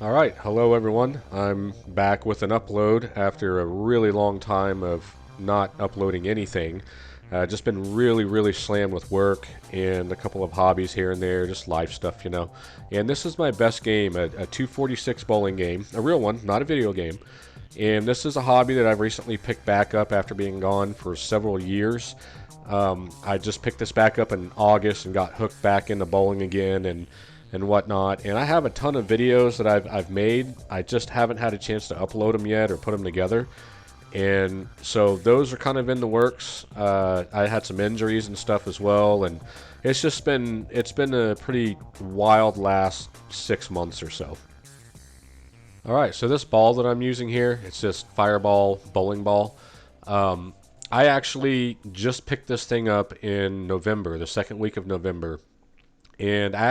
Alright, hello everyone. I'm back with an upload after a really long time of not uploading anything. Just been really slammed with work and a couple of hobbies here and there, just life stuff, you know. And this is my best game, a 246 bowling game, a real one, not a video game. And this is a hobby that I've recently picked back up after being gone for several years. I just picked this back up in August and got hooked back into bowling again and whatnot. And I have a ton of videos that I've made. I just haven't had a chance to upload them yet or put them together. And so those are kind of in the works. I had some injuries and stuff as well, and it's been a pretty wild last 6 months or so. All right, so this ball that I'm using here, it's just Fireball bowling ball. Um, I actually just picked this thing up in November, the second week of November, and I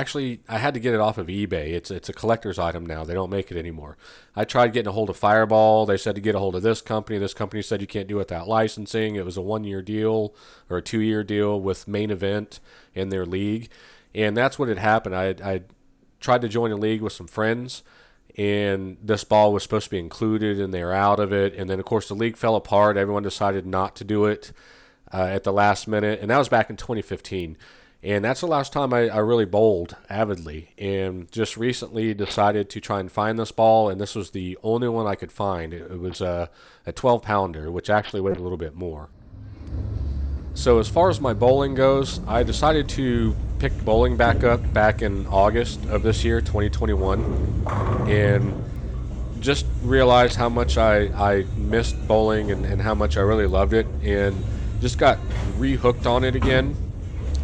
had to get it off of eBay. It's a collector's item now. They don't make it anymore. I tried getting a hold of Fireball. They said to get a hold of this company. This company said you can't do it without licensing. It was a 1 year deal or a 2 year deal with Main Event in their league, and that's what had happened. I tried to join a league with some friends, and this ball was supposed to be included, and they were out of it. And then of course the league fell apart. Everyone decided not to do it at the last minute, and that was back in 2015. And that's the last time I really bowled avidly. And just recently decided to try and find this ball, and this was the only one I could find. It was a 12 pounder, which actually weighed a little bit more. So as far as my bowling goes, I decided to pick bowling back up back in August of this year, 2021, and just realized how much I missed bowling and how much I really loved it, and just got rehooked on it again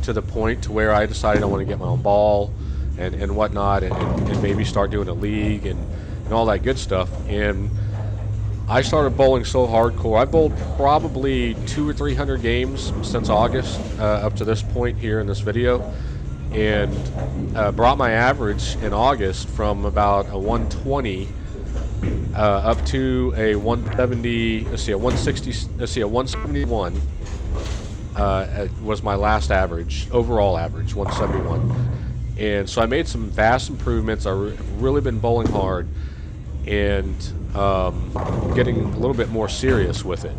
to the point to where I decided I want to get my own ball and whatnot, and maybe start doing a league and all that good stuff. And I started bowling so hardcore. I bowled probably 200 or 300 games since August up to this point here in this video, and brought my average in August from about a 120 up to a 170. Let's see, a 160. Let's see, a 171 was my last average, overall average, 171. And so I made some vast improvements. I've really been bowling hard and getting a little bit more serious with it.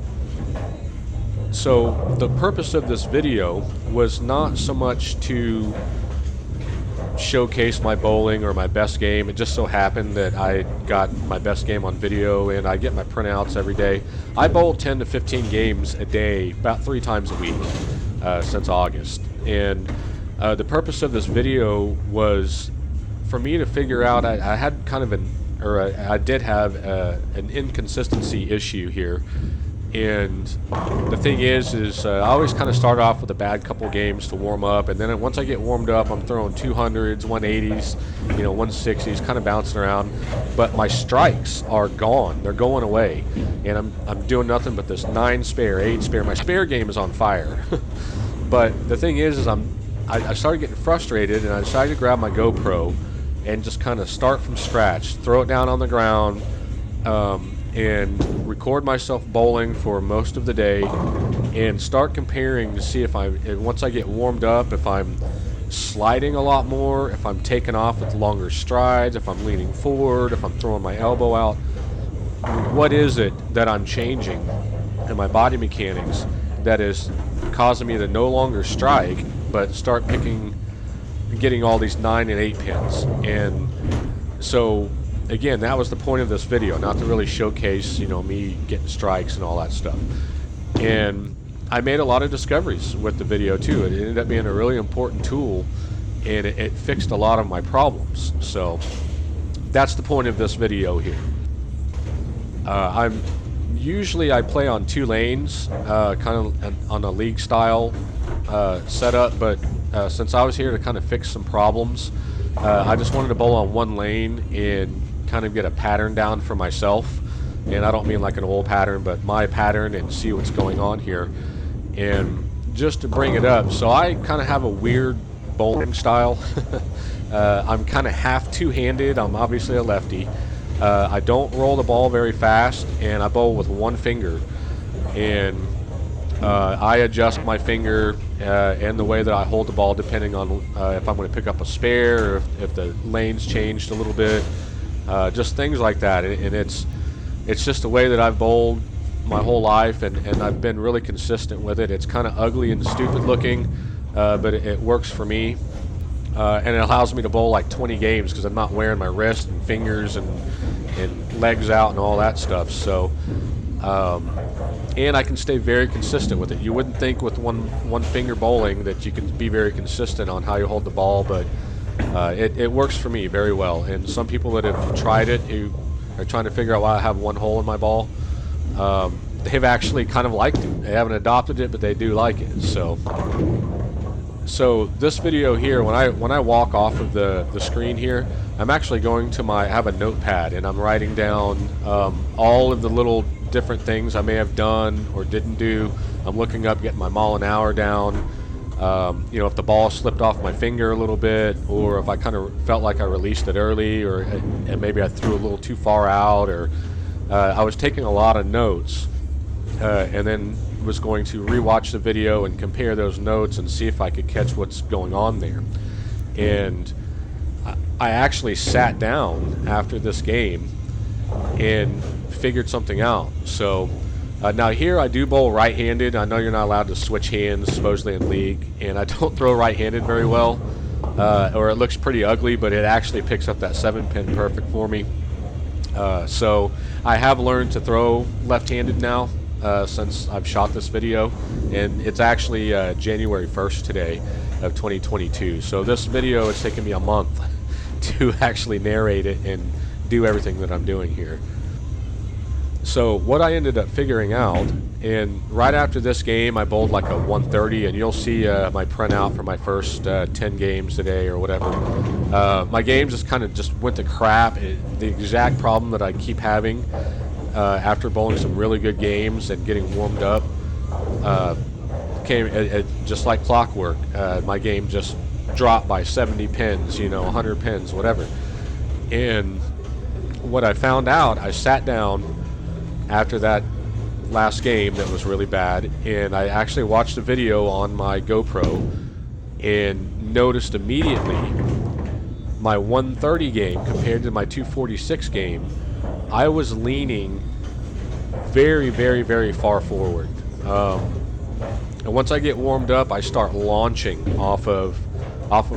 So the purpose of this video was not so much to showcase my bowling or my best game. It just so happened that I got my best game on video, and I get my printouts every day. I bowl 10 to 15 games a day, about 3 times a week since August. And the purpose of this video was for me to figure out, I had kind of I did have an inconsistency issue here. And the thing is I always kind of start off with a bad couple games to warm up, and then once I get warmed up, I'm throwing 200s, 180s, 160s, kind of bouncing around. But my strikes are gone; they're going away, and I'm doing nothing but this 9 spare, 8 spare. My spare game is on fire. But the thing is I started getting frustrated, and I decided to grab my GoPro and just kind of start from scratch, throw it down on the ground. And record myself bowling for most of the day, and start comparing to see if once I get warmed up, if I'm sliding a lot more, if I'm taking off with longer strides, if I'm leaning forward, if I'm throwing my elbow out. What is it that I'm changing in my body mechanics that is causing me to no longer strike, but start getting all these 9 and 8 pins? And so again, that was the point of this video, not to really showcase, me getting strikes and all that stuff. And I made a lot of discoveries with the video too. It ended up being a really important tool, and it fixed a lot of my problems. So that's the point of this video here. I play on 2 lanes, kind of on a league style setup, but since I was here to kind of fix some problems, I just wanted to bowl on 1 lane and kind of get a pattern down for myself. And I don't mean like an old pattern, but my pattern, and see what's going on here. And just to bring it up, so I kind of have a weird bowling style. I'm kind of half two-handed. I'm obviously a lefty. I don't roll the ball very fast, and I bowl with 1 finger. And I adjust my finger and the way that I hold the ball depending on if I'm going to pick up a spare, or if the lane's changed a little bit. just things like that. And it's just the way that I've bowled my whole life, and I've been really consistent with it. It's kind of ugly and stupid looking, but it works for me. And it allows me to bowl like 20 games because I'm not wearing my wrist and fingers and legs out and all that stuff. So, and I can stay very consistent with it. You wouldn't think with one finger bowling that you can be very consistent on how you hold the ball, but it works for me very well. And some people that have tried it, who are trying to figure out why I have one hole in my ball, they've actually kind of liked it. They haven't adopted it, but they do like it. So this video here, when I walk off of the screen here, I'm actually going to I have a notepad, and I'm writing down all of the little different things I may have done or didn't do. I'm looking up, getting my mile an hour down. If the ball slipped off my finger a little bit, or if I kind of felt like I released it early, or and maybe I threw a little too far out, or I was taking a lot of notes, and then was going to rewatch the video and compare those notes and see if I could catch what's going on there. And I actually sat down after this game and figured something out. So now here I do bowl right-handed. I know you're not allowed to switch hands supposedly in league, and I don't throw right-handed very well, or it looks pretty ugly, but it actually picks up that 7-pin perfect for me. So I have learned to throw left-handed now since I've shot this video, and it's actually January 1st today of 2022. So this video, it's taken me a month to actually narrate it and do everything that I'm doing here. So what I ended up figuring out, and right after this game I bowled like a 130, and you'll see my printout for my first 10 games today or whatever. My games just kind of just went to crap. The exact problem that I keep having after bowling some really good games and getting warmed up came just like clockwork. My game just dropped by 70 pins, 100 pins, whatever. And what I found out, I sat down after that last game that was really bad, and I actually watched a video on my GoPro and noticed immediately my 130 game compared to my 246 game, I was leaning very, very, very far forward. And once I get warmed up, I start launching off of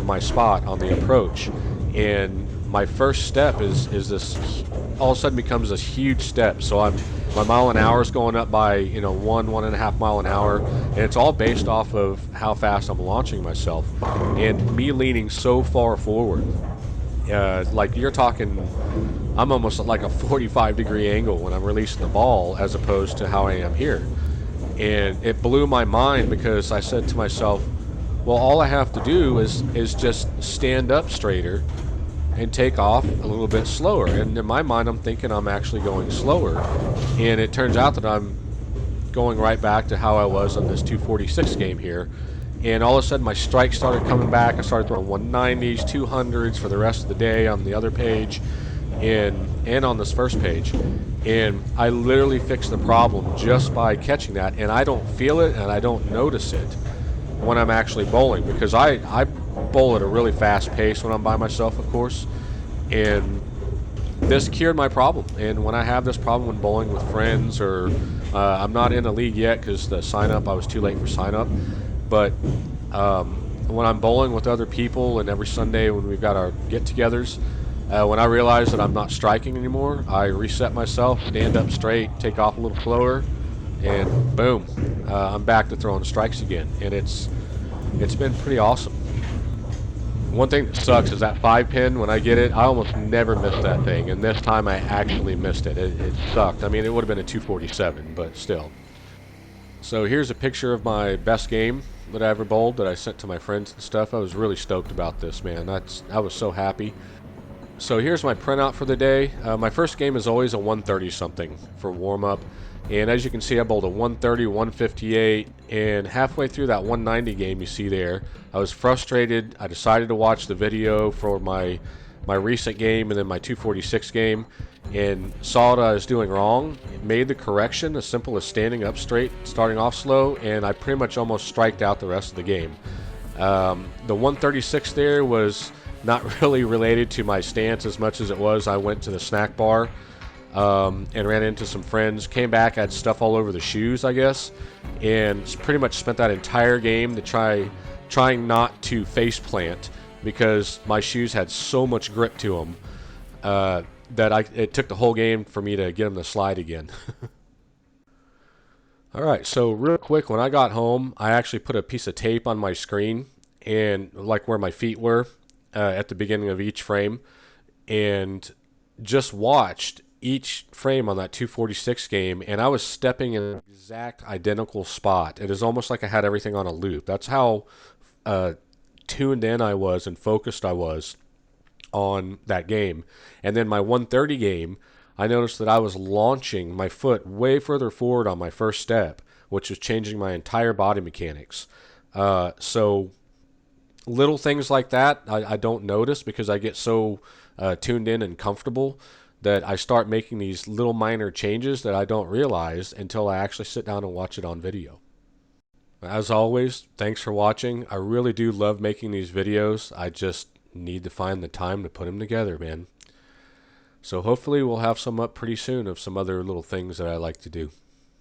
my spot on the approach, and my first step is this, all of a sudden becomes this huge step. So my mile an hour is going up by 1.5 mile an hour, and it's all based off of how fast I'm launching myself and me leaning so far forward. Like you're talking, I'm almost at like a 45-degree angle when I'm releasing the ball as opposed to how I am here. And it blew my mind because I said to myself, well, all I have to do is just stand up straighter and take off a little bit slower. And in my mind, I'm thinking I'm actually going slower, and it turns out that I'm going right back to how I was on this 246 game here. And all of a sudden my strikes started coming back. I started throwing 190s, 200s for the rest of the day on the other page and on this first page. And I literally fixed the problem just by catching that, and I don't feel it and I don't notice it when I'm actually bowling, because I bowl at a really fast pace when I'm by myself, of course, and this cured my problem. And when I have this problem when bowling with friends, or I'm not in a league yet because the sign up, I was too late for sign up, but when I'm bowling with other people and every Sunday when we've got our get-togethers, when I realize that I'm not striking anymore, I reset myself, stand up straight, take off a little slower, and boom, I'm back to throwing strikes again. And it's been pretty awesome. One thing that sucks is that 5-pin, when I get it, I almost never miss that thing, and this time I actually missed it. It sucked. I mean, it would have been a 247, but still. So here's a picture of my best game that I ever bowled that I sent to my friends and stuff. I was really stoked about this, man. I was so happy. So here's my printout for the day. My first game is always a 130 something for warm-up. And as you can see, I bowled a 130, 158, and halfway through that 190 game you see there, I was frustrated. I decided to watch the video for my recent game and then my 246 game, and saw what I was doing wrong, made the correction as simple as standing up straight, starting off slow, and I pretty much almost striked out the rest of the game. The 136 there was not really related to my stance as much as it was. I went to the snack bar and ran into some friends. Came back, I had stuff all over the shoes, I guess, and pretty much spent that entire game to trying not to face plant because my shoes had so much grip to them that it took the whole game for me to get them to slide again. All right, so real quick, when I got home, I actually put a piece of tape on my screen and like where my feet were at the beginning of each frame, and just watched each frame on that 246 game, and I was stepping in an exact identical spot. It is almost like I had everything on a loop. That's how tuned in I was and focused I was on that game. And then my 130 game, I noticed that I was launching my foot way further forward on my first step, which was changing my entire body mechanics. So little things like that I don't notice because I get so tuned in and comfortable that I start making these little minor changes that I don't realize until I actually sit down and watch it on video. As always, thanks for watching. I really do love making these videos. I just need to find the time to put them together, man. So hopefully we'll have some up pretty soon of some other little things that I like to do.